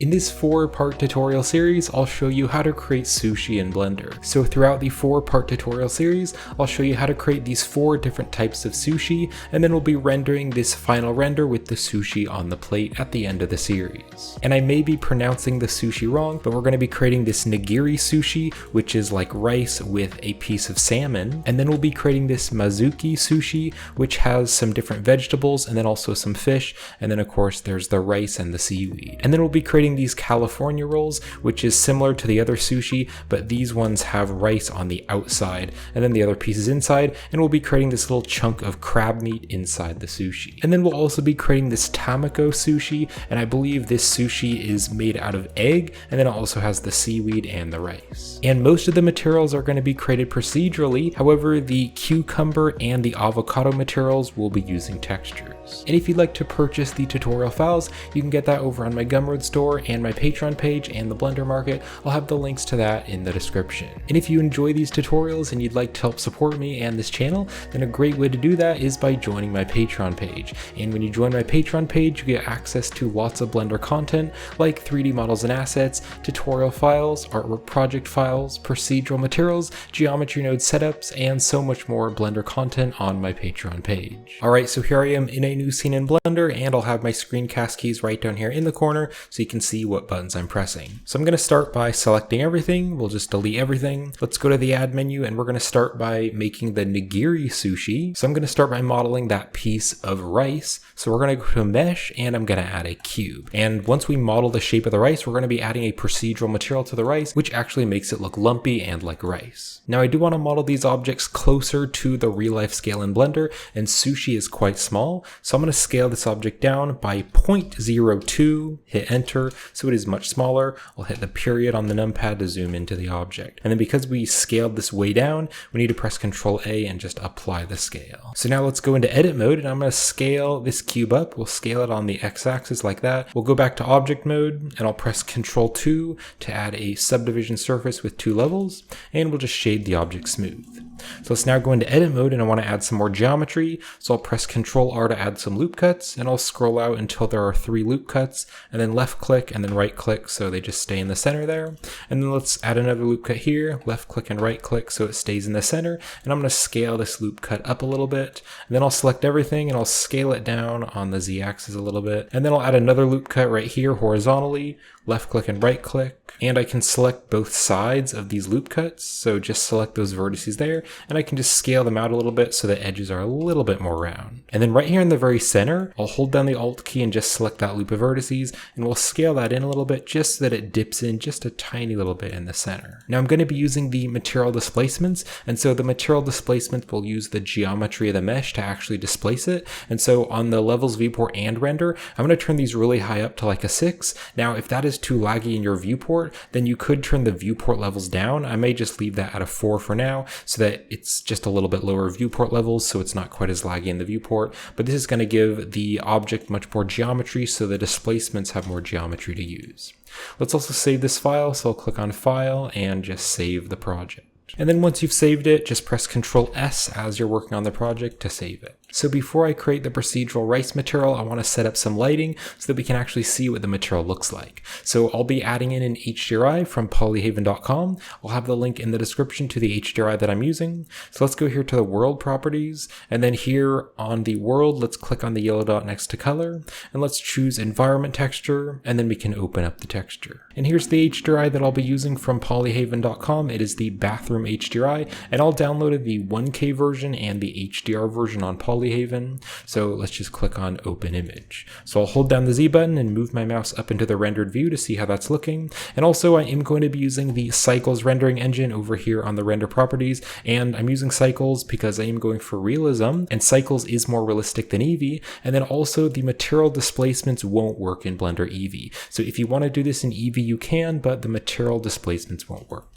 In this 4-part tutorial series, I'll show you how to create sushi in Blender. So throughout the 4-part tutorial series, I'll show you how to create these 4 different types of sushi, and then we'll be rendering this final render with the sushi on the plate at the end of the series. And I may be pronouncing the sushi wrong, but we're going to be creating this nigiri sushi, which is like rice with a piece of salmon. And then we'll be creating this mazuki sushi, which has some different vegetables and then also some fish. And then of course there's the rice and the seaweed. And then we'll be creating these California rolls, which is similar to the other sushi, but these ones have rice on the outside and then the other pieces inside, and we'll be creating this little chunk of crab meat inside the sushi. And then we'll also be creating this tamako sushi, and I believe this sushi is made out of egg, and then it also has the seaweed and the rice. And most of the materials are going to be created procedurally, however the cucumber and the avocado materials will be using textures. And if you'd like to purchase the tutorial files, you can get that over on my Gumroad store and my Patreon page and the Blender Market. I'll have the links to that in the description. And if you enjoy these tutorials and you'd like to help support me and this channel, then a great way to do that is by joining my Patreon page. And when you join my Patreon page, you get access to lots of Blender content like 3D models and assets, tutorial files, artwork project files, procedural materials, geometry node setups, and so much more Blender content on my Patreon page. Alright, so here I am in a new scene in Blender, and I'll have my screencast keys right down here in the corner so you can see what buttons I'm pressing. So I'm going to start by selecting everything. We'll just delete everything. Let's go to the add menu, and we're going to start by making the nigiri sushi. So I'm going to start by modeling that piece of rice. So we're going to go to mesh, and I'm going to add a cube. And once we model the shape of the rice, we're going to be adding a procedural material to the rice, which actually makes it look lumpy and like rice. Now I do want to model these objects closer to the real life scale in Blender, and sushi is quite small. So I'm going to scale this object down by 0.02, hit enter, so it is much smaller. I'll hit the period on the numpad to zoom into the object. And then because we scaled this way down, we need to press Ctrl A and just apply the scale. So now let's go into edit mode, and I'm going to scale this cube up. We'll scale it on the x-axis like that. We'll go back to object mode, and I'll press Ctrl 2 to add a subdivision surface with 2 levels, and we'll just shade the object smooth. So let's now go into edit mode, and I want to add some more geometry. So I'll press Ctrl R to add some loop cuts, and I'll scroll out until there are 3 loop cuts, and then left click and then right click so they just stay in the center there. And then let's add another loop cut here, left click and right click so it stays in the center. And I'm going to scale this loop cut up a little bit, and then I'll select everything and I'll scale it down on the Z axis a little bit. And then I'll add another loop cut right here horizontally, left click and right click. And I can select both sides of these loop cuts, so just select those vertices there, and I can just scale them out a little bit so the edges are a little bit more round. And then right here in the very center, I'll hold down the Alt key and just select that loop of vertices, and we'll scale that in a little bit just so that it dips in just a tiny little bit in the center. Now I'm going to be using the material displacements, and so the material displacement will use the geometry of the mesh to actually displace it. And so on the levels viewport and render, I'm going to turn these really high up to like a 6. Now if that is too laggy in your viewport, then you could turn the viewport levels down. I may just leave that at a 4 for now so that it's just a little bit lower viewport levels so it's not quite as laggy in the viewport, but this is going to give the object much more geometry so the displacements have more geometry to use. Let's also save this file, so I'll click on File and just save the project. And then once you've saved it, just press Ctrl S as you're working on the project to save it. So before I create the procedural rice material, I want to set up some lighting so that we can actually see what the material looks like. So I'll be adding in an HDRI from polyhaven.com. I'll have the link in the description to the HDRI that I'm using. So let's go here to the world properties, and then here on the world, let's click on the yellow dot next to color, and let's choose environment texture, and then we can open up the texture. And here's the HDRI that I'll be using from polyhaven.com. It is the bathroom HDRI, and I'll download the 1K version and the HDR version on Polyhaven. So let's just click on open image. So I'll hold down the Z button and move my mouse up into the rendered view to see how that's looking. And also I am going to be using the cycles rendering engine over here on the render properties, and I'm using cycles because I am going for realism, and cycles is more realistic than Eevee. And then also the material displacements won't work in Blender Eevee. So if you want to do this in Eevee you can, but the material displacements won't work.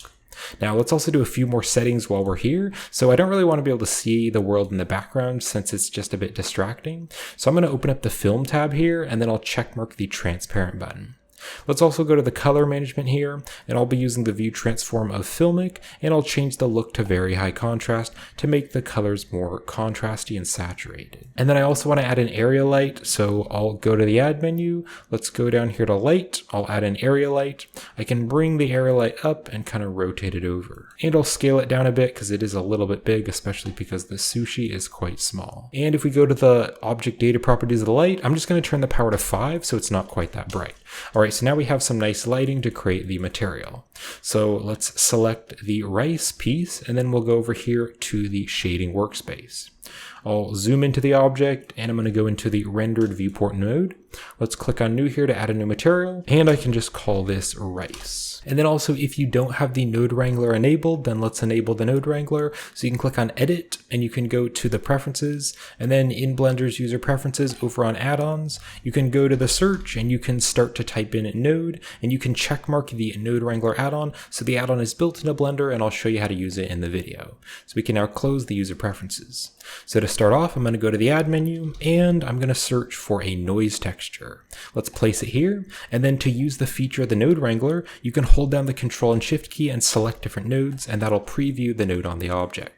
Now let's also do a few more settings while we're here. So I don't really want to be able to see the world in the background since it's just a bit distracting. So I'm going to open up the film tab here, and then I'll check mark the transparent button. Let's also go to the color management here, and I'll be using the view transform of Filmic, and I'll change the look to very high contrast to make the colors more contrasty and saturated. And then I also want to add an area light, so I'll go to the add menu. Let's go down here to light. I'll add an area light. I can bring the area light up and kind of rotate it over. And I'll scale it down a bit because it is a little bit big, especially because the sushi is quite small. And if we go to the object data properties of the light, I'm just going to turn the power to 5 so it's not quite that bright. Alright, so now we have some nice lighting to create the material. So let's select the rice piece, and then we'll go over here to the shading workspace. I'll zoom into the object, and I'm going to go into the rendered viewport node. Let's click on new here to add a new material, and I can just call this rice. And then also, if you don't have the node wrangler enabled, then let's enable the node wrangler. So you can click on edit, and you can go to the preferences, and then in Blender's user preferences over on add-ons, you can go to the search and you can start to type in node, and you can check mark the node wrangler add-on. So the add-on is built into Blender, and I'll show you how to use it in the video. So we can now close the user preferences. So to start off, I'm going to go to the add menu, and I'm going to search for a noise texture. Let's place it here, and then to use the feature of the node wrangler, you can hold down the Control and Shift key and select different nodes, and that'll preview the node on the object.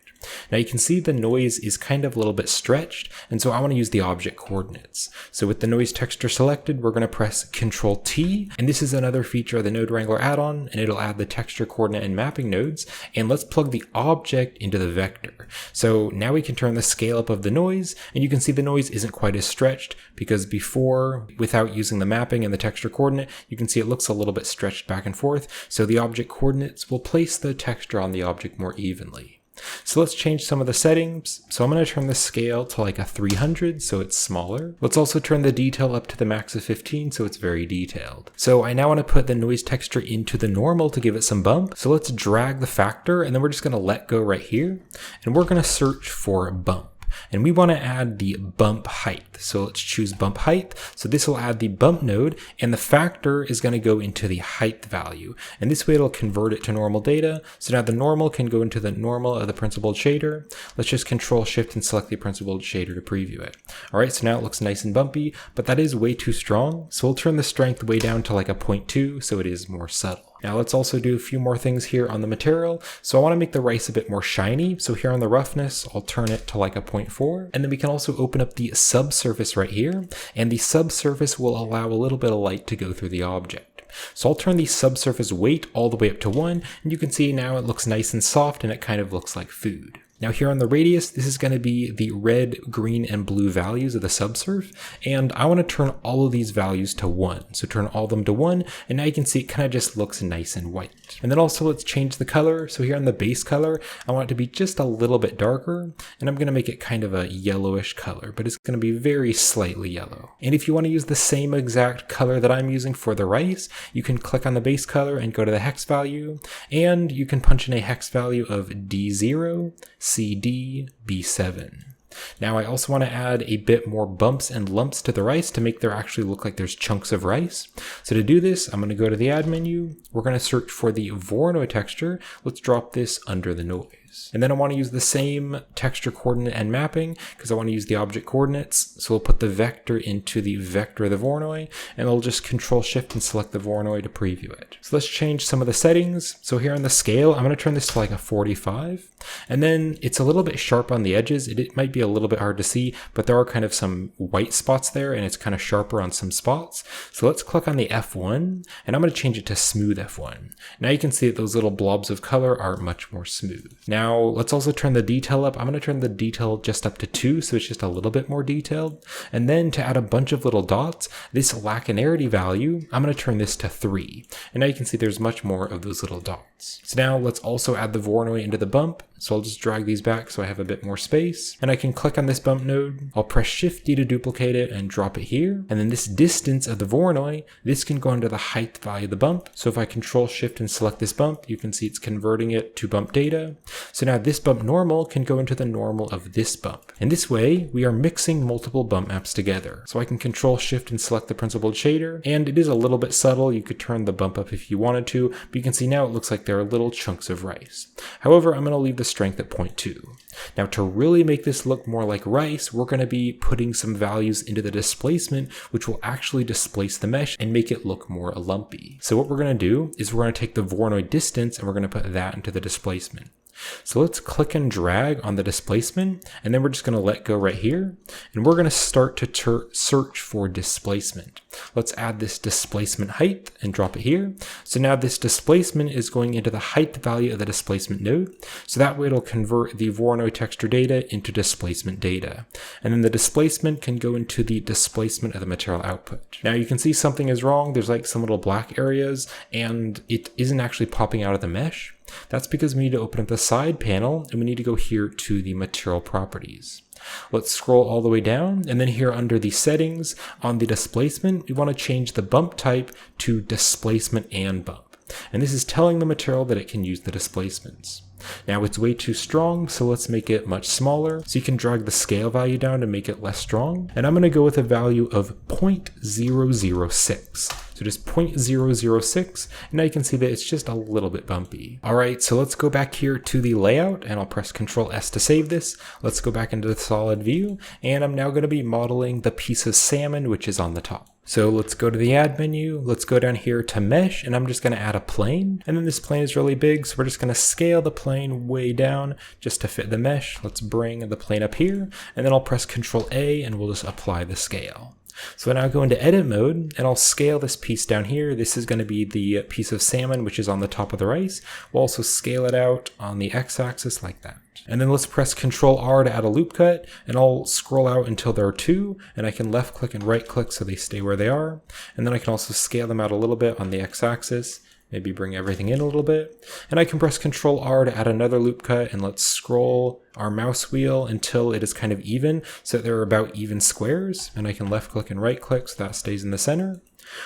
Now you can see the noise is kind of a little bit stretched, and so I want to use the object coordinates. So with the noise texture selected, we're going to press Control T, and this is another feature of the Node Wrangler add-on, and it'll add the texture coordinate and mapping nodes, and let's plug the object into the vector. So now we can turn the scale up of the noise, and you can see the noise isn't quite as stretched, because before, without using the mapping and the texture coordinate, you can see it looks a little bit stretched back and forth, so the object coordinates will place the texture on the object more evenly. So let's change some of the settings. So I'm going to turn the scale to like a 300 so it's smaller. Let's also turn the detail up to the max of 15 so it's very detailed. So I now want to put the noise texture into the normal to give it some bump. So let's drag the factor, and then we're just going to let go right here, and we're going to search for bump. And we want to add the bump height. So let's choose bump height. So this will add the bump node, and the factor is going to go into the height value. And this way it'll convert it to normal data. So now the normal can go into the normal of the principled shader. Let's just Control Shift and select the principled shader to preview it. All right, so now it looks nice and bumpy, but that is way too strong. So we'll turn the strength way down to like a 0.2 so it is more subtle. Now let's also do a few more things here on the material. So I want to make the rice a bit more shiny. So here on the roughness, I'll turn it to like a 0.4. And then we can also open up the subsurface right here. And the subsurface will allow a little bit of light to go through the object. So I'll turn the subsurface weight all the way up to 1. And you can see now it looks nice and soft, and it kind of looks like food. Now here on the radius, this is going to be the red, green, and blue values of the subsurf, and I want to turn all of these values to 1. So turn all of them to 1, and now you can see it kind of just looks nice and white. And then also let's change the color. So here on the base color, I want it to be just a little bit darker, and I'm going to make it kind of a yellowish color, but it's going to be very slightly yellow. And if you want to use the same exact color that I'm using for the rice, you can click on the base color and go to the hex value, and you can punch in a hex value of D0, CD, B7. Now I also want to add a bit more bumps and lumps to the rice to make there actually look like there's chunks of rice. So to do this, I'm going to go to the add menu. We're going to search for the Voronoi texture. Let's drop this under the noise. And then I want to use the same texture coordinate and mapping because I want to use the object coordinates. So we'll put the vector into the vector of the Voronoi, and we'll just Control Shift and select the Voronoi to preview it. So let's change some of the settings. So here on the scale, I'm going to turn this to like a 45. And then it's a little bit sharp on the edges. It might be a little bit hard to see, but there are kind of some white spots there, and it's kind of sharper on some spots. So let's click on the F1, and I'm going to change it to smooth F1. Now you can see that those little blobs of color are much more smooth. Now let's also turn the detail up. I'm going to turn the detail just up to 2, so it's just a little bit more detailed. And then to add a bunch of little dots, this lacunarity value, I'm going to turn this to 3. And now you can see there's much more of those little dots. So now let's also add the Voronoi into the bump. So I'll just drag these back so I have a bit more space, and I can click on this bump node. I'll press Shift D to duplicate it and drop it here. And then this distance of the Voronoi, this can go under the height value of the bump. So if I Control Shift and select this bump, you can see it's converting it to bump data. So now this bump normal can go into the normal of this bump. And this way we are mixing multiple bump maps together. So I can Control Shift and select the principled shader, and it is a little bit subtle. You could turn the bump up if you wanted to, but you can see now it looks like there are little chunks of rice. However, I'm going to leave the strength at 0.2. Now to really make this look more like rice, we're going to be putting some values into the displacement, which will actually displace the mesh and make it look more lumpy. So what we're going to do is we're going to take the Voronoi distance and we're going to put that into the displacement. So let's click and drag on the displacement, and then we're just going to let go right here, and we're going to start to search for displacement. Let's add this displacement height and drop it here. So now this displacement is going into the height value of the displacement node, so that way it'll convert the Voronoi texture data into displacement data. And then the displacement can go into the displacement of the material output. Now you can see something is wrong. There's like some little black areas, and it isn't actually popping out of the mesh. That's because we need to open up the side panel and we need to go here to the material properties. Let's scroll all the way down, and then here under the settings on the displacement, we want to change the bump type to displacement and bump. And this is telling the material that it can use the displacements. Now it's way too strong, so let's make it much smaller. So you can drag the scale value down to make it less strong. And I'm going to go with a value of 0.006. So just 0.006, and now you can see that it's just a little bit bumpy. All right, so let's go back here to the layout, and I'll press Ctrl S to save this. Let's go back into the solid view, and I'm now going to be modeling the piece of salmon, which is on the top. So let's go to the add menu, let's go down here to mesh, and I'm just going to add a plane. And then this plane is really big, so we're just going to scale the plane way down just to fit the mesh. Let's bring the plane up here, and then I'll press Ctrl A and we'll just apply the scale. So now go into edit mode, and I'll scale this piece down here. This is going to be the piece of salmon, which is on the top of the rice. We'll also scale it out on the x-axis like that. And then let's press Ctrl R to add a loop cut, and I'll scroll out until there are 2, and I can left click and right click so they stay where they are. And then I can also scale them out a little bit on the x-axis. Maybe bring everything in a little bit. And I can press Ctrl R to add another loop cut, and let's scroll our mouse wheel until it is kind of even, so that there are about even squares. And I can left click and right click so that stays in the center.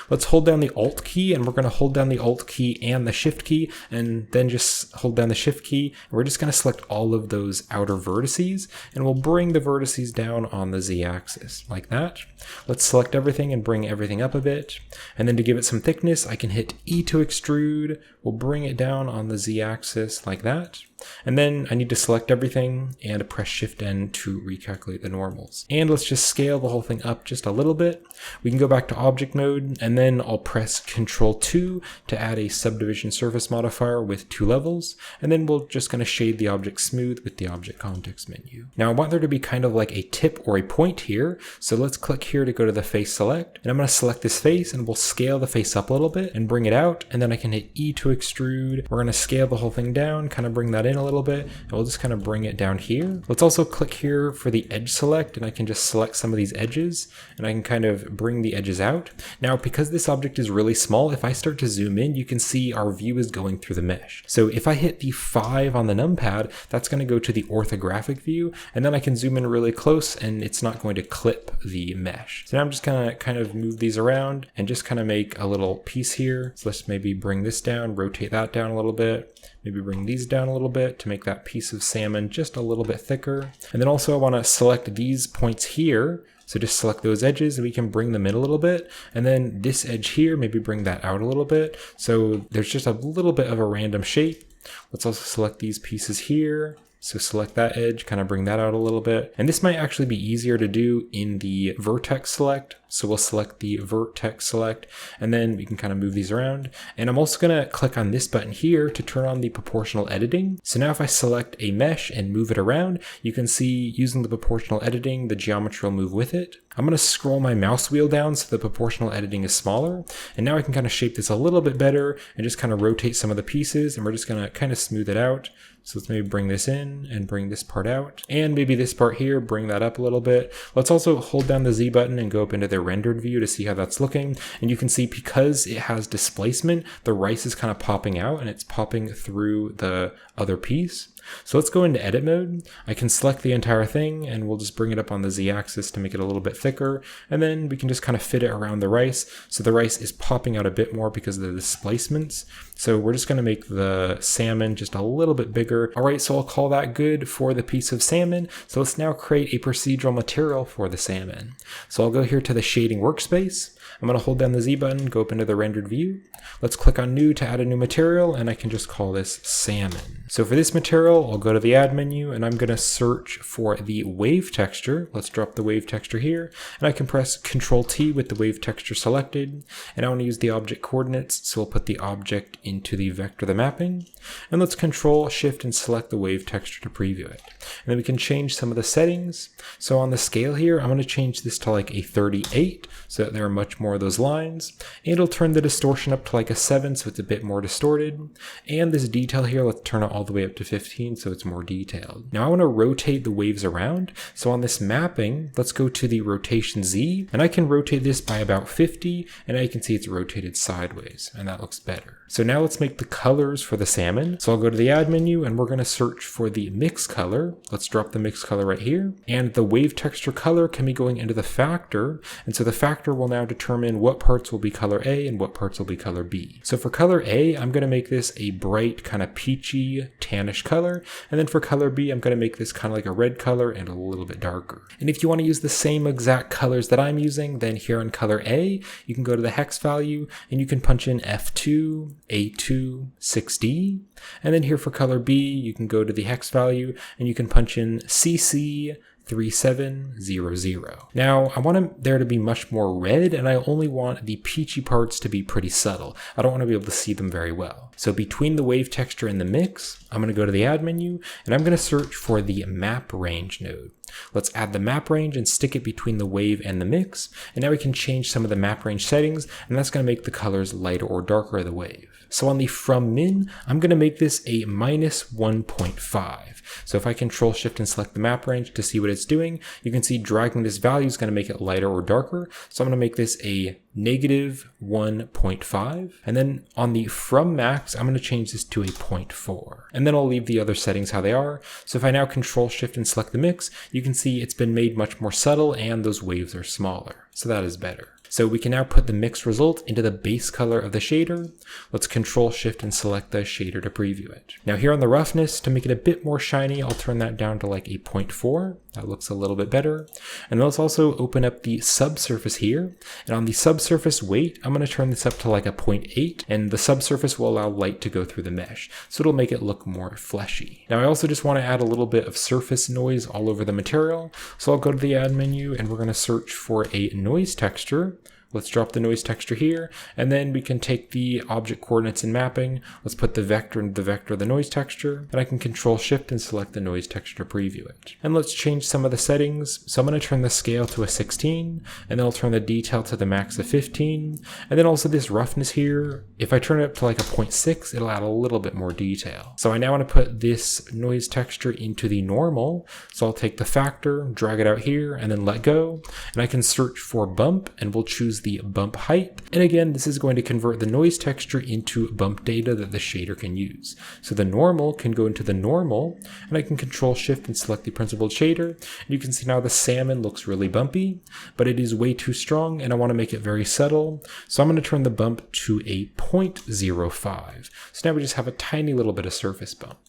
Let's hold down the Alt key, and we're going to hold down the Alt key and the Shift key, and then just hold down the Shift key. And we're just going to select all of those outer vertices, and we'll bring the vertices down on the Z-axis like that. Let's select everything and bring everything up a bit. And then to give it some thickness, I can hit E to extrude. We'll bring it down on the Z-axis like that. And then I need to select everything and press Shift N to recalculate the normals. And let's just scale the whole thing up just a little bit. We can go back to object mode, and then I'll press Ctrl 2 to add a subdivision surface modifier with 2 levels. And then we're just going to shade the object smooth with the object context menu. Now I want there to be kind of like a tip or a point here. So let's click here to go to the face select. And I'm going to select this face, and we'll scale the face up a little bit and bring it out. And then I can hit E to extrude. We're going to scale the whole thing down, kind of bring that in a little bit, and we'll just kind of bring it down here. Let's also click here for the edge select, and I can just select some of these edges, and I can kind of bring the edges out. Now, because this object is really small, if I start to zoom in, you can see our view is going through the mesh. So if I hit the 5 on the numpad, that's going to go to the orthographic view, and then I can zoom in really close, and it's not going to clip the mesh. So now I'm just going to kind of move these around and just kind of make a little piece here. So let's maybe bring this down, rotate that down a little bit, maybe bring these down a little bit to make that piece of salmon just a little bit thicker. And then also I want to select these points here. So just select those edges and we can bring them in a little bit. And then this edge here, maybe bring that out a little bit. So there's just a little bit of a random shape. Let's also select these pieces here. So select that edge, kind of bring that out a little bit. And this might actually be easier to do in the vertex select. So we'll select the vertex select, and then we can kind of move these around. And I'm also going to click on this button here to turn on the proportional editing. So now if I select a mesh and move it around, you can see using the proportional editing, the geometry will move with it. I'm going to scroll my mouse wheel down so the proportional editing is smaller. And now I can kind of shape this a little bit better and just kind of rotate some of the pieces, and we're just going to kind of smooth it out. So let's maybe bring this in and bring this part out, and maybe this part here, bring that up a little bit. Let's also hold down the Z button and go up into the rendered view to see how that's looking. And you can see because it has displacement, the rice is kind of popping out and it's popping through the other piece. So let's go into edit mode. I can select the entire thing and we'll just bring it up on the Z axis to make it a little bit thicker. And then we can just kind of fit it around the rice. So the rice is popping out a bit more because of the displacements. So we're just going to make the salmon just a little bit bigger. All right, so I'll call that good for the piece of salmon. So let's now create a procedural material for the salmon. So I'll go here to the shading workspace. I'm going to hold down the Z button, go up into the rendered view. Let's click on new to add a new material, and I can just call this salmon. So for this material, I'll go to the add menu and I'm going to search for the wave texture. Let's drop the wave texture here, and I can press Control T with the wave texture selected. And I want to use the object coordinates, so we'll put the object into the vector of the mapping. And let's Control Shift and select the wave texture to preview it. And then we can change some of the settings. So on the scale here, I'm going to change this to like a 38 so that there are much more of those lines. And it'll turn the distortion up to like a 7 so it's a bit more distorted. And this detail here, let's turn it all the way up to 15 so it's more detailed. Now I want to rotate the waves around. So on this mapping, let's go to the rotation Z, and I can rotate this by about 50, and now you can see it's rotated sideways, and that looks better. So now let's make the colors for the salmon. So I'll go to the add menu and we're going to search for the mix color. Let's drop the mix color right here. And the wave texture color can be going into the factor. And so the factor will now determine what parts will be color A and what parts will be color B. So for color A, I'm going to make this a bright kind of peachy tannish color. And then for color B, I'm going to make this kind of like a red color and a little bit darker. And if you want to use the same exact colors that I'm using, then here on color A, you can go to the hex value and you can punch in F2, A2, 6D. And then here for color B, you can go to the hex value and you can punch in CC 3700. Now I want there to be much more red, and I only want the peachy parts to be pretty subtle. I don't want to be able to see them very well. So between the wave texture and the mix, I'm going to go to the add menu and I'm going to search for the map range node. Let's add the map range and stick it between the wave and the mix. And now we can change some of the map range settings, and that's going to make the colors lighter or darker of the wave. So on the from min, I'm going to make this a -1.5. So if I Control Shift and select the map range to see what it's doing, you can see dragging this value is going to make it lighter or darker. So I'm going to make this a -1.5. And then on the from max, I'm going to change this to a 0.4. And then I'll leave the other settings how they are. So if I now Control Shift and select the mix, you can see it's been made much more subtle and those waves are smaller. So that is better. So we can now put the mix result into the base color of the shader. Let's Control Shift and select the shader to preview it. Now here on the roughness, to make it a bit more shiny, I'll turn that down to like a 0.4. That looks a little bit better. And let's also open up the subsurface here. And on the subsurface weight, I'm going to turn this up to like a 0.8. And the subsurface will allow light to go through the mesh. So it'll make it look more fleshy. Now I also just want to add a little bit of surface noise all over the material. So I'll go to the add menu and we're going to search for a noise texture. Let's drop the noise texture here, and then we can take the object coordinates and mapping. Let's put the vector into the vector of the noise texture, and I can Control Shift and select the noise texture to preview it. And let's change some of the settings. So I'm going to turn the scale to a 16, and then I'll turn the detail to the max of 15. And then also this roughness here, if I turn it up to like a 0.6, it'll add a little bit more detail. So I now want to put this noise texture into the normal. So I'll take the factor, drag it out here, and then let go. And I can search for bump, and we'll choose the bump height. And again, this is going to convert the noise texture into bump data that the shader can use. So the normal can go into the normal, and I can Control Shift and select the principled shader. And you can see now the salmon looks really bumpy, but it is way too strong, and I want to make it very subtle. So I'm going to turn the bump to a 0.05. So now we just have a tiny little bit of surface bump.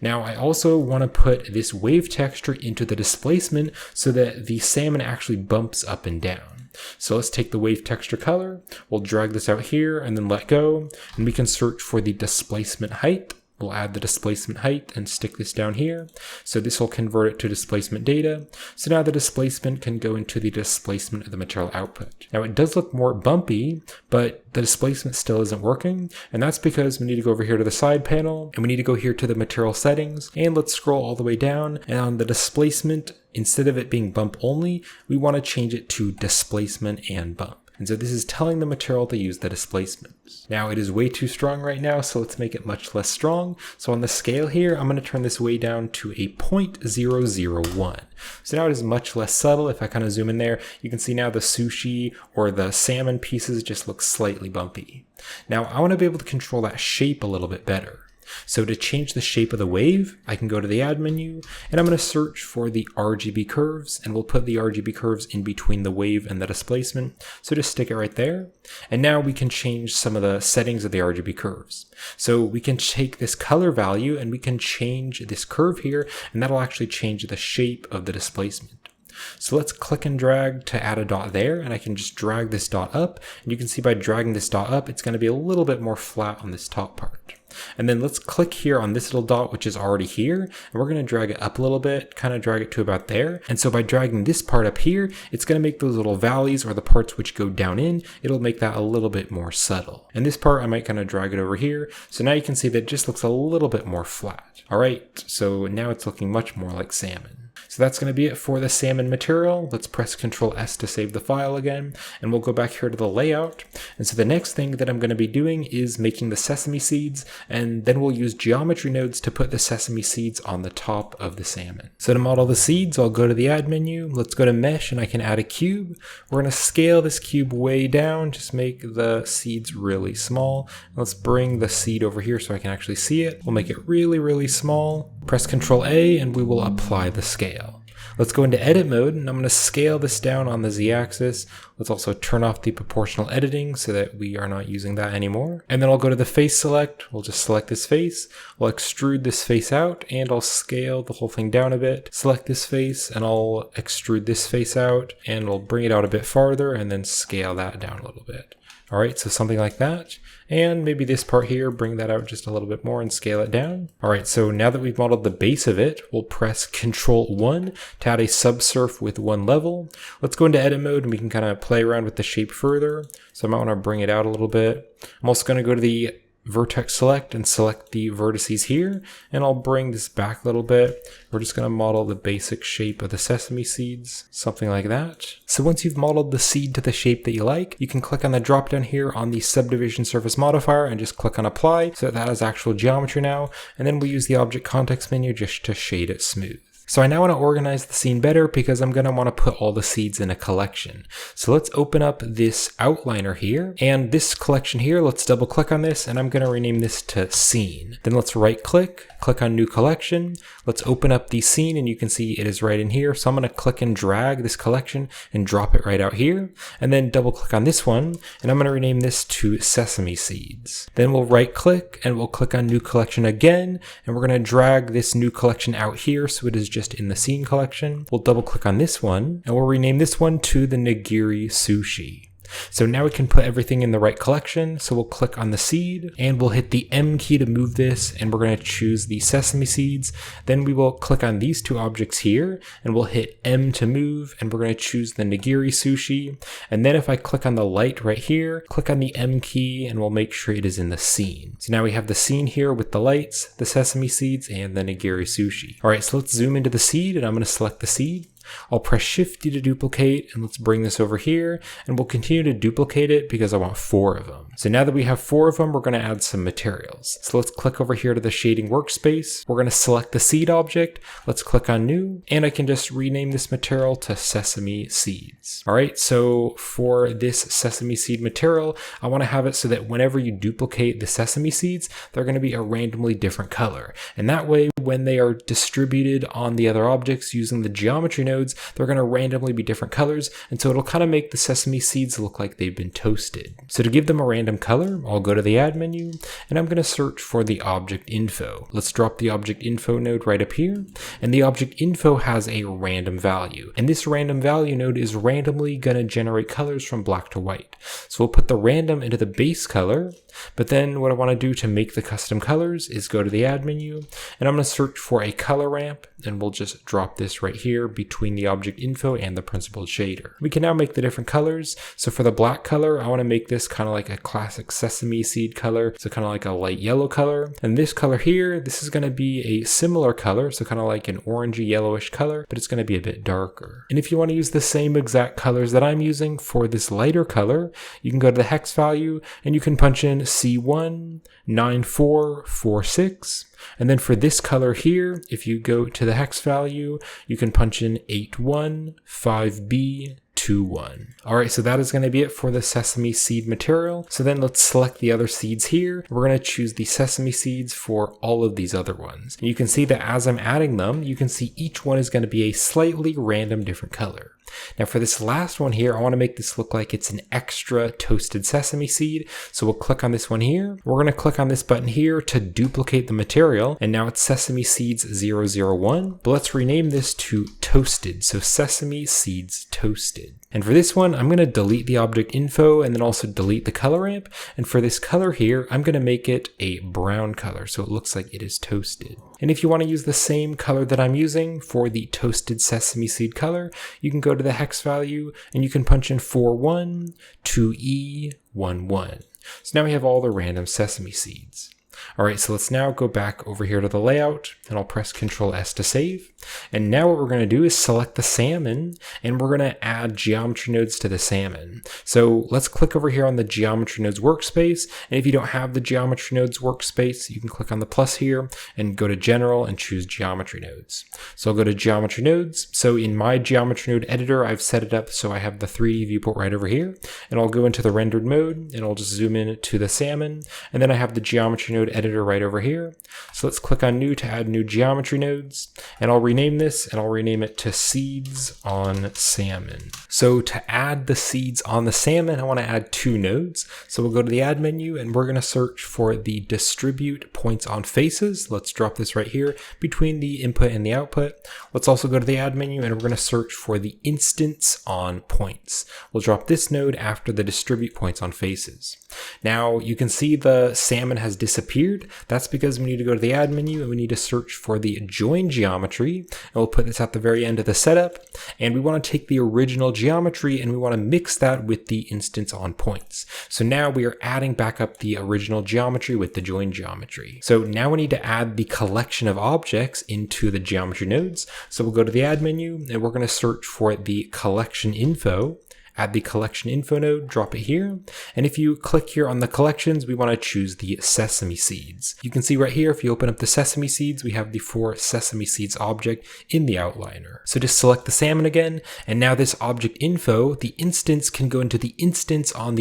Now I also want to put this wave texture into the displacement so that the salmon actually bumps up and down. So let's take the wave texture color, we'll drag this out here and then let go, and we can search for the displacement height. We'll add the displacement height and stick this down here. So this will convert it to displacement data. So now the displacement can go into the displacement of the material output. Now it does look more bumpy, but the displacement still isn't working. And that's because we need to go over here to the side panel, and we need to go here to the material settings, and let's scroll all the way down. And on the displacement, instead of it being bump only, we want to change it to displacement and bump. And so this is telling the material to use the displacement. Now it is way too strong right now, so let's make it much less strong. So on the scale here, I'm going to turn this way down to a 0.001. So now it is much less subtle. If I kind of zoom in there, you can see now the sushi or the salmon pieces just look slightly bumpy. Now I want to be able to control that shape a little bit better. So to change the shape of the wave, I can go to the add menu, and I'm going to search for the RGB curves, and we'll put the RGB curves in between the wave and the displacement. So just stick it right there. And now we can change some of the settings of the RGB curves. So we can take this color value and we can change this curve here, and that'll actually change the shape of the displacement. So let's click and drag to add a dot there, and I can just drag this dot up, and you can see by dragging this dot up, it's going to be a little bit more flat on this top part. And then let's click here on this little dot, which is already here, and we're going to drag it up a little bit, kind of drag it to about there. And so by dragging this part up here, it's going to make those little valleys, or the parts which go down in, it'll make that a little bit more subtle. And this part, I might kind of drag it over here. So now you can see that it just looks a little bit more flat. All right, so now it's looking much more like salmon. So that's going to be it for the salmon material. Let's press Ctrl S to save the file again, and we'll go back here to the layout. And so the next thing that I'm going to be doing is making the sesame seeds, and then we'll use geometry nodes to put the sesame seeds on the top of the salmon. So to model the seeds, I'll go to the add menu, let's go to mesh, and I can add a cube. We're going to scale this cube way down, just make the seeds really small. Let's bring the seed over here so I can actually see it. We'll make it really, really small. Press Ctrl A, and we will apply the scale. Let's go into edit mode, and I'm going to scale this down on the z-axis. Let's also turn off the proportional editing so that we are not using that anymore. And then I'll go to the face select. We'll just select this face. We'll extrude this face out, and I'll scale the whole thing down a bit. Select this face, and I'll extrude this face out, and we'll bring it out a bit farther, and then scale that down a little bit. All right, so something like that. And maybe this part here, bring that out just a little bit more and scale it down. All right, so now that we've modeled the base of it, we'll press Ctrl 1 to add a subsurf with one level. Let's go into edit mode, and we can kind of play around with the shape further. So I might want to bring it out a little bit. I'm also going to go to the vertex select and select the vertices here, and I'll bring this back a little bit. We're just going to model the basic shape of the sesame seeds, something like that. So once you've modeled the seed to the shape that you like, you can click on the drop down here on the subdivision surface modifier and just click on apply so that has actual geometry now, and then we use the object context menu just to shade it smooth. So I now want to organize the scene better because I'm going to want to put all the seeds in a collection. So let's open up this outliner here, and this collection here, let's double click on this, and I'm going to rename this to scene. Then let's right click on new collection. Let's open up the scene, and you can see it is right in here. So I'm going to click and drag this collection and drop it right out here, and then double click on this one, and I'm going to rename this to sesame seeds. Then we'll right click and we'll click on new collection again, and we're going to drag this new collection out here so it is just in the scene collection. We'll double click on this one, and we'll rename this one to the nigiri sushi. So now we can put everything in the right collection. So we'll click on the seed, and we'll hit the M key to move this, and we're going to choose the sesame seeds. Then we will click on these two objects here, and we'll hit M to move, and we're going to choose the nigiri sushi. And then if I click on the light right here, click on the M key, and we'll make sure it is in the scene. So now we have the scene here with the lights, the sesame seeds, and the nigiri sushi. All right, so let's zoom into the seed, and I'm going to select the seed. I'll press Shift D to duplicate, and let's bring this over here, and we'll continue to duplicate it because I want 4 of them. So now that we have 4 of them, we're going to add some materials. So let's click over here to the shading workspace. We're going to select the seed object. Let's click on new, and I can just rename this material to sesame seeds. All right, so for this sesame seed material, I want to have it so that whenever you duplicate the sesame seeds, they're going to be a randomly different color. And that way, when they are distributed on the other objects using the geometry nodes, they're going to randomly be different colors, and so it'll kind of make the sesame seeds look like they've been toasted. So to give them a random color, I'll go to the add menu, and I'm going to search for the object info. Let's drop the object info node right up here, and the object info has a random value, and this random value node is randomly going to generate colors from black to white. So we'll put the random into the base color, but then what I want to do to make the custom colors is go to the add menu, and I'm going to search for a color ramp, and we'll just drop this right here between the object info and the principled shader. We can now make the different colors. So for the black color, I want to make this kind of like a classic sesame seed color, so kind of like a light yellow color. And this color here, this is going to be a similar color, so kind of like an orangey yellowish color, but it's going to be a bit darker. And if you want to use the same exact colors that I'm using for this lighter color, you can go to the hex value, and you can punch in C19446. And then for this color here, if you go to the hex value, you can punch in 815B21. All right, so that is going to be it for the sesame seed material. So then let's select the other seeds here. We're going to choose the sesame seeds for all of these other ones. And you can see that as I'm adding them, you can see each one is going to be a slightly random different color. Now for this last one here, I want to make this look like it's an extra toasted sesame seed. So we'll click on this one here. We're going to click on this button here to duplicate the material. And now it's sesame seeds 001, but let's rename this to toasted. So sesame seeds toasted. And for this one, I'm going to delete the object info and then also delete the color ramp. And for this color here, I'm going to make it a brown color so it looks like it is toasted. And if you want to use the same color that I'm using for the toasted sesame seed color, you can go to the hex value and you can punch in 41-2E11. So now we have all the random sesame seeds. All right, so let's now go back over here to the layout and I'll press Ctrl S to save. And now what we're going to do is select the salmon and we're going to add geometry nodes to the salmon. So let's click over here on the geometry nodes workspace. And if you don't have the geometry nodes workspace, you can click on the plus here and go to general and choose geometry nodes. So I'll go to geometry nodes. So in my geometry node editor, I've set it up so I have the 3D viewport right over here. And I'll go into the rendered mode and I'll just zoom in to the salmon. And then I have the geometry node editor right over here. So let's click on new to add new geometry nodes, and I'll rename this and I'll rename it to seeds on salmon. So to add the seeds on the salmon, I want to add 2 nodes. So we'll go to the add menu and we're going to search for the distribute points on faces. Let's drop this right here between the input and the output. Let's also go to the add menu and we're going to search for the instance on points. We'll drop this node after the distribute points on faces. Now you can see the salmon has disappeared. That's because we need to go to the add menu and we need to search for the join geometry. And we'll put this at the very end of the setup. And we want to take the original geometry and we want to mix that with the instance on points. So now we are adding back up the original geometry with the join geometry. So now we need to add the collection of objects into the geometry nodes. So we'll go to the add menu and we're going to search for the collection info. Add the collection info node, drop it here. And if you click here on the collections, we want to choose the sesame seeds. You can see right here, if you open up the sesame seeds, we have the 4 sesame seeds object in the outliner. So just select the salmon again. And now this object info, the instance can go into the instance on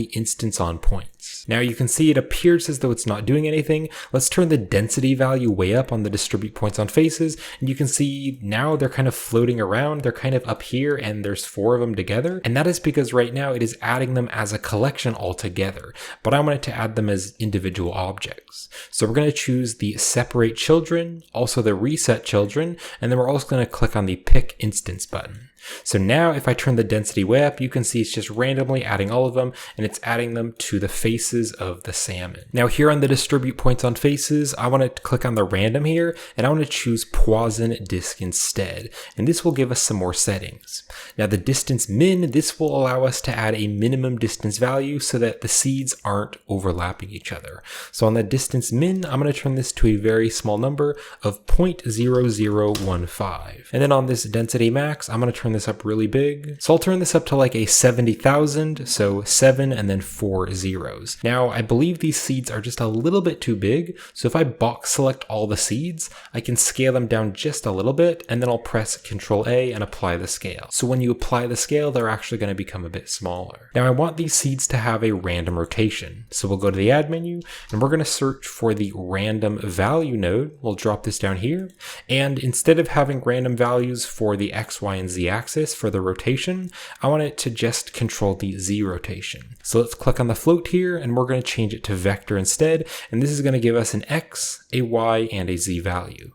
points. Now you can see it appears as though it's not doing anything. Let's turn the density value way up on the distribute points on faces. And you can see now they're kind of floating around. They're kind of up here and there's 4 of them together. And that is because right now it is adding them as a collection altogether, but I want it to add them as individual objects. So we're going to choose the separate children, also the reset children, and then we're also going to click on the pick instance button. So now if I turn the density way up, you can see it's just randomly adding all of them and it's adding them to the faces of the salmon. Now here on the distribute points on faces, I want to click on the random here and I want to choose Poisson disk instead. And this will give us some more settings. Now the distance min, this will allow us to add a minimum distance value so that the seeds aren't overlapping each other. So on the distance min, I'm going to turn this to a very small number of 0.0015. And then on this density max, I'm going to turn this up really big. So I'll turn this up to like a 70,000, so 7 and then 4 zeros. Now I believe these seeds are just a little bit too big, so if I box select all the seeds, I can scale them down just a little bit and then I'll press Ctrl A and apply the scale. So when you apply the scale, they're actually going to become a bit smaller. Now I want these seeds to have a random rotation, so we'll go to the add menu and we're going to search for the random value node. We'll drop this down here, and instead of having random values for the X, Y, and Z axis for the rotation, I want it to just control the Z rotation. So let's click on the float here and we're going to change it to vector instead, and this is going to give us an X, a Y, and a Z value.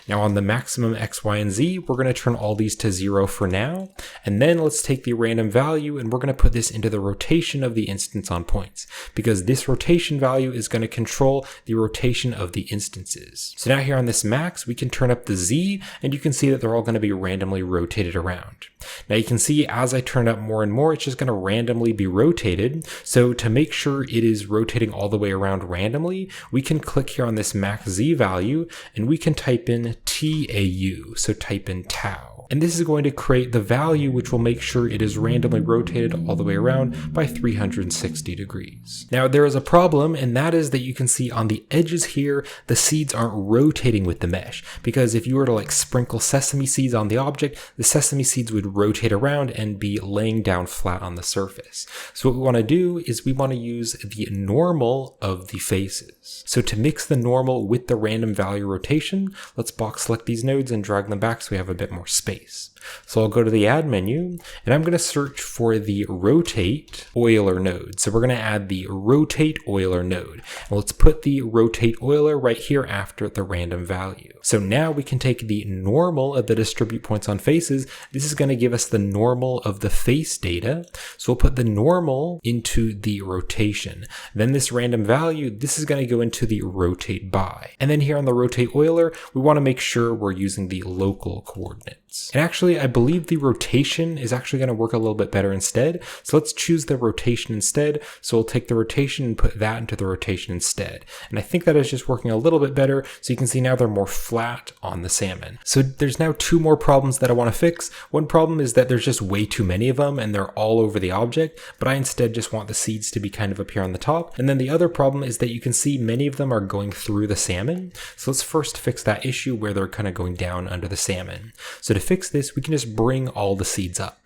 Now on the maximum X, Y, and Z, we're going to turn all these to 0 for now. And then let's take the random value and we're going to put this into the rotation of the instance on points, because this rotation value is going to control the rotation of the instances. So now here on this max, we can turn up the Z and you can see that they're all going to be randomly rotated around. Now you can see as I turn up more and more, it's just going to randomly be rotated. So to make sure it is rotating all the way around randomly, we can click here on this max Z value and we can type in TAU, so type in tau. And this is going to create the value which will make sure it is randomly rotated all the way around by 360 degrees. Now there is a problem, and that is that you can see on the edges here, the seeds aren't rotating with the mesh, because if you were to like sprinkle sesame seeds on the object, the sesame seeds would rotate around and be laying down flat on the surface. So what we want to do is we want to use the normal of the faces. So to mix the normal with the random value rotation, let's box select these nodes and drag them back so we have a bit more space. So I'll go to the add menu and I'm going to search for the rotate Euler node. So we're going to add the rotate Euler node. And let's put the rotate Euler right here after the random value. So now we can take the normal of the distribute points on faces. This is going to give us the normal of the face data. So we'll put the normal into the rotation. Then this random value, this is going to go into the rotate by. And then here on the rotate Euler, we want to make sure we're using the local coordinates. And actually, I believe the rotation is actually going to work a little bit better instead. So let's choose the rotation instead. So we'll take the rotation and put that into the rotation instead. And I think that is just working a little bit better. So you can see now they're more flat on the salmon. So there's now two more problems that I want to fix. One problem is that there's just way too many of them and they're all over the object, but I instead just want the seeds to be kind of up here on the top. And then the other problem is that you can see many of them are going through the salmon. So let's first fix that issue where they're kind of going down under the salmon. So to fix this, we can just bring all the seeds up.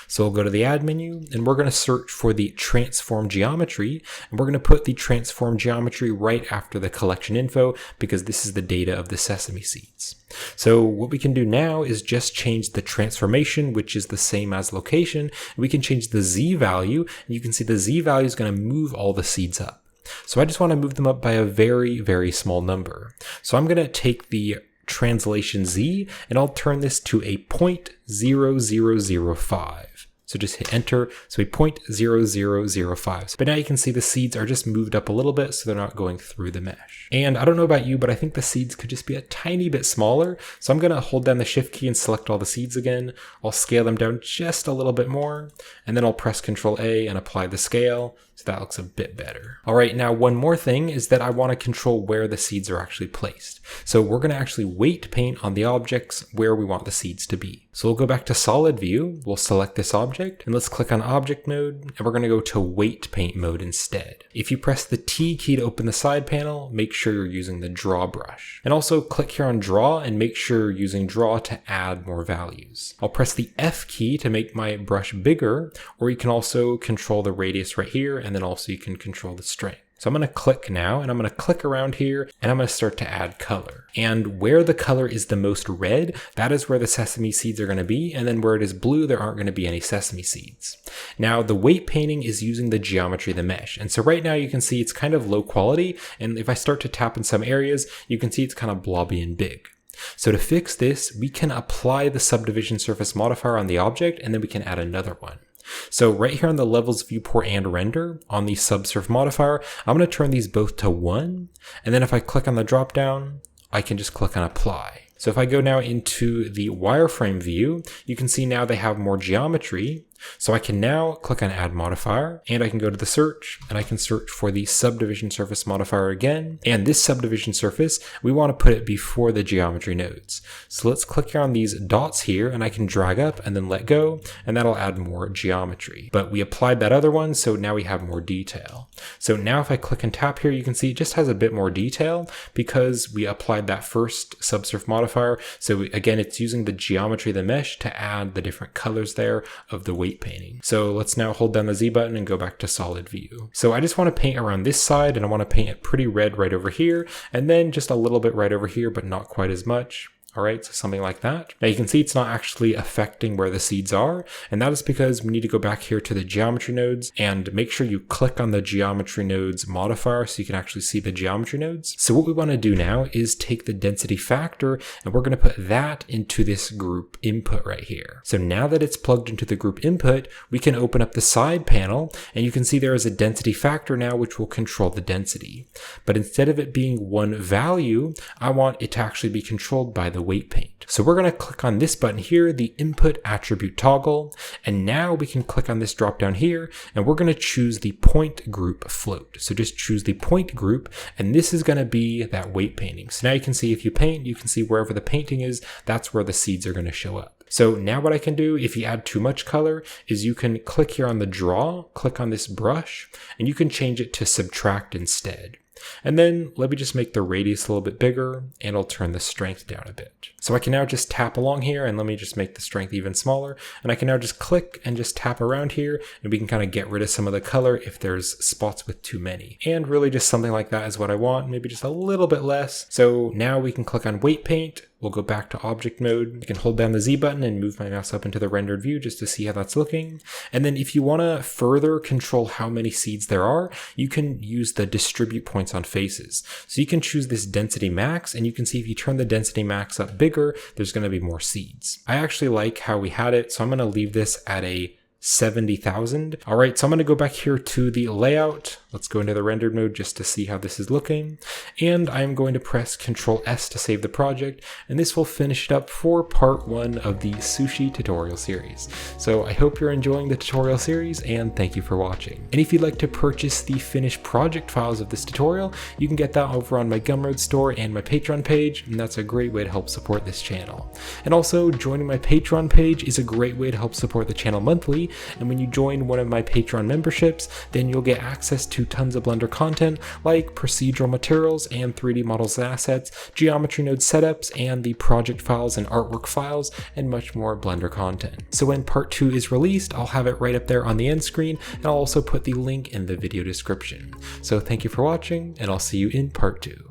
So we'll go to the add menu and we're going to search for the transform geometry, and we're going to put the transform geometry right after the collection info because this is the data of the sesame seeds. So what we can do now is just change the transformation, which is the same as location. We can change the Z value, and you can see the Z value is going to move all the seeds up. So I just want to move them up by a very, very small number. So I'm going to take the translation Z and I'll turn this to a 0.0005. So just hit enter, so a 0.0005. But now you can see the seeds are just moved up a little bit so they're not going through the mesh. And I don't know about you, but I think the seeds could just be a tiny bit smaller. So I'm gonna hold down the shift key and select all the seeds again. I'll scale them down just a little bit more, and then I'll press Ctrl A and apply the scale. So that looks a bit better. All right, now one more thing is that I want to control where the seeds are actually placed. So we're going to actually weight paint on the objects where we want the seeds to be. So we'll go back to solid view, we'll select this object, and let's click on object node, and we're going to go to weight paint mode instead. If you press the T key to open the side panel, make sure you're using the draw brush. And also click here on draw and make sure you're using draw to add more values. I'll press the F key to make my brush bigger, or you can also control the radius right here, and then also you can control the strength. So I'm going to click now, and I'm going to click around here, and I'm going to start to add color. And where the color is the most red, that is where the sesame seeds are going to be, and then where it is blue, there aren't going to be any sesame seeds. Now, the weight painting is using the geometry of the mesh, and so right now you can see it's kind of low quality, and if I start to tap in some areas, you can see it's kind of blobby and big. So to fix this, we can apply the subdivision surface modifier on the object, and then we can add another one. So right here on the levels viewport and render on the subsurf modifier, I'm going to turn these both to 1. And then if I click on the drop down, I can just click on apply. So if I go now into the wireframe view, you can see now they have more geometry. So I can now click on add modifier, and I can go to the search, and I can search for the subdivision surface modifier again. And this subdivision surface, we want to put it before the geometry nodes. So let's click here on these dots here, and I can drag up and then let go, and that'll add more geometry. But we applied that other one, so now we have more detail. So now if I click and tap here, you can see it just has a bit more detail because we applied that first subsurf modifier. So again, it's using the geometry of the mesh to add the different colors there of the weight painting. So let's now hold down the Z button and go back to solid view. So I just want to paint around this side, and I want to paint it pretty red right over here, and then just a little bit right over here, but not quite as much. All right, so something like that. Now you can see it's not actually affecting where the seeds are, and that is because we need to go back here to the geometry nodes and make sure you click on the geometry nodes modifier so you can actually see the geometry nodes. So what we want to do now is take the density factor, and we're going to put that into this group input right here. So now that it's plugged into the group input, we can open up the side panel, and you can see there is a density factor now which will control the density. But instead of it being one value, I want it to actually be controlled by the weight paint. So we're going to click on this button here, the input attribute toggle, and now we can click on this drop down here, and we're going to choose the point group float. So just choose the point group, and this is going to be that weight painting. So now you can see if you paint, you can see wherever the painting is, that's where the seeds are going to show up. So now what I can do, if you add too much color, is you can click here on the draw, click on this brush, and you can change it to subtract instead. And then let me just make the radius a little bit bigger, and I'll turn the strength down a bit. So I can now just tap along here, and let me just make the strength even smaller. And I can now just click and just tap around here, and we can kind of get rid of some of the color if there's spots with too many. And really just something like that is what I want, maybe just a little bit less. So now we can click on weight paint. We'll go back to object mode. I can hold down the Z button and move my mouse up into the rendered view just to see how that's looking. And then if you want to further control how many seeds there are, you can use the distribute points on faces. So you can choose this density max, and you can see if you turn the density max up bigger, there's going to be more seeds. I actually like how we had it, so I'm going to leave this at a 70,000. All right, so I'm going to go back here to the layout. Let's go into the rendered mode just to see how this is looking. And I'm going to press Ctrl S to save the project. And this will finish it up for part 1 of the sushi tutorial series. So I hope you're enjoying the tutorial series, and thank you for watching. And if you'd like to purchase the finished project files of this tutorial, you can get that over on my Gumroad store and my Patreon page. And that's a great way to help support this channel. And also joining my Patreon page is a great way to help support the channel monthly. And when you join one of my Patreon memberships, then you'll get access to tons of Blender content like procedural materials and 3D models and assets, geometry node setups, and the project files and artwork files, and much more Blender content. So when part 2 is released, I'll have it right up there on the end screen, and I'll also put the link in the video description. So thank you for watching, and I'll see you in part 2.